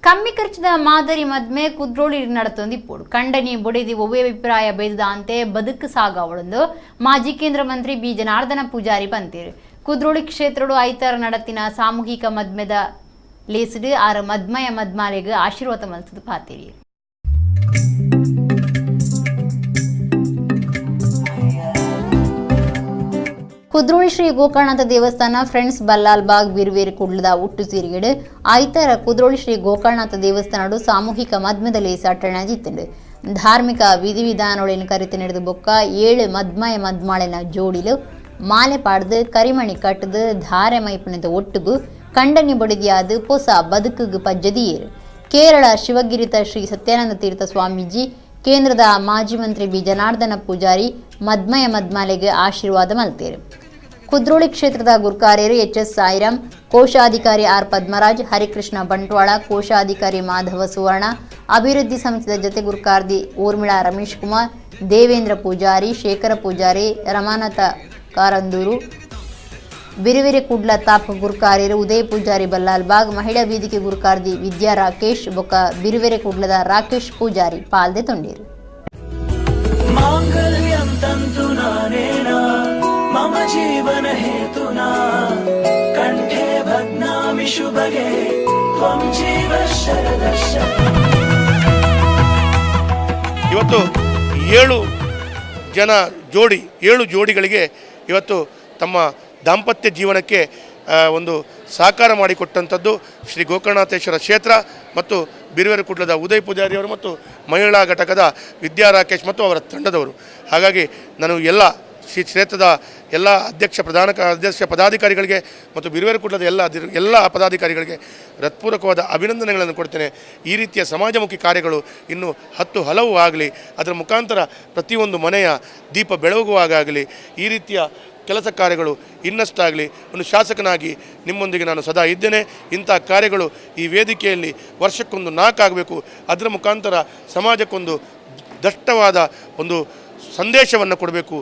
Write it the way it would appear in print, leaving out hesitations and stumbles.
ಕಮ್ಮಿ ಖರ್ಚಿನ ಮಾದರಿ ಮದ್ಮೆ ಕುದ್ರೋಳಿ ನಡತೊಂದು ಇಪ್ಪೋಡು ಕಂಡನಿ ಬೊಡೆದಿ ಒವ್ವೆ ಅಭಿಪ್ರಾಯ ಬೇದ ಅಂತೆ ಬದುಕು ಸಾಗವಳೊಂದು ಮಾಜಿ ಕೇಂದ್ರ ಮಂತ್ರಿ ಬಿ ಜನಾರ್ದನ ಪೂಜಾರಿ ಬಂತೀರು ಕುದ್ರೋಳಿ ಕ್ಷೇತ್ರಡು ಐತರ ನಡತಿನ ಸಾಮೂಹಿಕ ಮದ್ಮೆದ ಲೇಸಿಡು ಆರ ಮದ್ಮಯ ಮದ್ಮಾಲೆಗೆ ಆಶೀರ್ವಾದ ಮಲ್ಸದು ಪಾತೀರಿ ಕುದ್ರೋಳಿ ಶ್ರೀ ಗೋಕರ್ಣನಾಥ ದೇವಸ್ಥಾನ ಫ್ರೆಂಡ್ಸ್ ಬಲ್ಲಾಲ್ ಬಾಗ್ ಬಿರ್ವೇರಿ ಕುಡ್ಲದ ಉಟ್ಟು ಸೀರಿಗೆಡು ಆಯ್ತರ ಕುದ್ರೋಳಿ ಶ್ರೀ ಗೋಕರ್ಣನಾಥ ದೇವಸ್ಥಾನಡು ಸಾಮೂಹಿಕ ಮದ್ಮದ ಲೇಸಾಟಣ ಜಿತ್ತಂಡು ಧಾರ್ಮಿಕ ವಿಧಿವಿಧಾನಗಳನ್ನು ಕರಿತು ನಡೆದು ಬೊಕ್ಕ 7 ಮದ್ಮಯ ಮದ್ಮಾಳೆನ ಜೋಡಿಲು ಮಾಲೆ ಪಾಡ್ದು ಕರಿಮಣಿ ಕಟ್ಟದು ಧಾರೆ ಮೈಪುಣದ ಒಟ್ಟುಗು ಕಂಡನಿ ಬೊಡಿದಿಯಾದು ಹೊಸ ಬದುಕುಗು ಪಜ್ಜದಿಯೇರು ಕೇರಳ ಶಿವಗಿರಿತ ಶ್ರೀ ಸತ್ಯಾನಂದ ತೀರ್ಥ ಸ್ವಾಮೀಜಿ ಕೇಂದ್ರದ ಮಾಜಿ ಮಂತ್ರಿ ಬಿ ಜನಾರ್ದನ ಪೂಜಾರಿ ಮದ್ಮಯ ಮದ್ಮಾಲೆಗೆ ಆಶೀರ್ವಾದ ಮಲ್ತೇರು ಕುದ್ರೋಳಿ ಕ್ಷೇತ್ರದ ಗುರ್ಕಾರ್ಯರು ಎಚ್.ಎಸ್. ಸಾಯಿರಾಮ್, ಕೋಶಾಧಿಕಾರಿ ಆರ್ ಪದ್ಮರಾಜ್, ಹರಿಕೃಷ್ಣ ಬಂಟ್ವಾಳ, ಕೋಶಾಧಿಕಾರಿ ಮಾಧವ ಸುವರ್ಣ, ಅಭಿವೃದ್ಧಿ ಸಮಿತಿಯ ಜತೆ ಗುರ್ಕಾರ್ದಿ ಊರ್ಮಿಳಾ ರಮೇಶ್ ಕುಮಾರ್, ದೇವೇಂದ್ರ ಪೂಜಾರಿ, ಶೇಖರ ಪೂಜಾರಿ, ರಮಾನಾಥ ಕಾರಂದೂರು, ಬಿರಿವಿರೆ ಕುಡ್ಲ ತಾಪ ಗುರ್ಕಾರ್ಯರು ಉದಯ ಪೂಜಾರಿ ಬಲ್ಲಾಲ್ ಬಾಗ್, ಮಹಿಳಾ ವೇದಿಕೆ ಗುರ್ಕಾರ್ದಿ ವಿದ್ಯಾ ರಾಕೇಶ್ ಬೊಕ್ಕ ಬಿರಿವಿರೆ ಕುಡ್ಲದ ರಾಕೇಶ್ ಪೂಜಾರಿ ಪಾಲ್ದೆ ತೊಂಡೇರು. मम जीवन हेतुना कंठे भग्नामि शुभगे त्वं जीव शरदश ಇವತ್ತು 7 ಜೋಡಿಗಳಿಗೆ ಇವತ್ತು ತಮ್ಮ ದಾಂಪತ್ಯ ಜೀವನಕ್ಕೆ ಒಂದು ಸಾಕಾರ ಮಾಡಿಕೊಟ್ಟಂಥದ್ದು ಶ್ರೀ ಗೋಕರ್ಣನಾಥೇಶ್ವರ ಕ್ಷೇತ್ರ ಮತ್ತು ಬಿರುವೆರೆ ಕುಡ್ಲದ ಉದಯ ಪೂಜಾರಿಯವರು ಮತ್ತು ಮಹಿಳಾ ಘಟಕದ ವಿದ್ಯಾ ರಾಕೇಶ್ ಮತ್ತು ಅವರ ತಂಡದವರು. ಹಾಗಾಗಿ ನಾನು ಶ್ರೀ ಕ್ಷೇತ್ರದ ಎಲ್ಲ ಅಧ್ಯಕ್ಷ ಪದಾಧಿಕಾರಿಗಳಿಗೆ ಮತ್ತು ಬಿರುವೆರೆ ಕುಡ್ಲದ ಎಲ್ಲ ಪದಾಧಿಕಾರಿಗಳಿಗೆ ಹೃತ್ಪೂರ್ವಕವಾದ ಅಭಿನಂದನೆಗಳನ್ನು ಕೊಡ್ತೇನೆ. ಈ ರೀತಿಯ ಸಮಾಜಮುಖಿ ಕಾರ್ಯಗಳು ಇನ್ನೂ ಹಲವು ಆಗಲಿ, ಅದರ ಮುಖಾಂತರ ಪ್ರತಿಯೊಂದು ಮನೆಯ ದೀಪ ಬೆಳಗುವಾಗಲಿ ಈ ರೀತಿಯ ಕೆಲಸ ಕಾರ್ಯಗಳು ಇನ್ನಷ್ಟಾಗಲಿ. ಒಂದು ಶಾಸಕನಾಗಿ ನಿಮ್ಮೊಂದಿಗೆ ನಾನು ಸದಾ ಇದ್ದೇನೆ. ಇಂಥ ಕಾರ್ಯಗಳು ಈ ವೇದಿಕೆಯಲ್ಲಿ ವರ್ಷಕ್ಕೊಂದು 4 ಆಗಬೇಕು. ಅದರ ಮುಖಾಂತರ ಸಮಾಜಕ್ಕೊಂದು ದಟ್ಟವಾದ ಒಂದು ಸಂದೇಶವನ್ನು ಕೊಡಬೇಕು.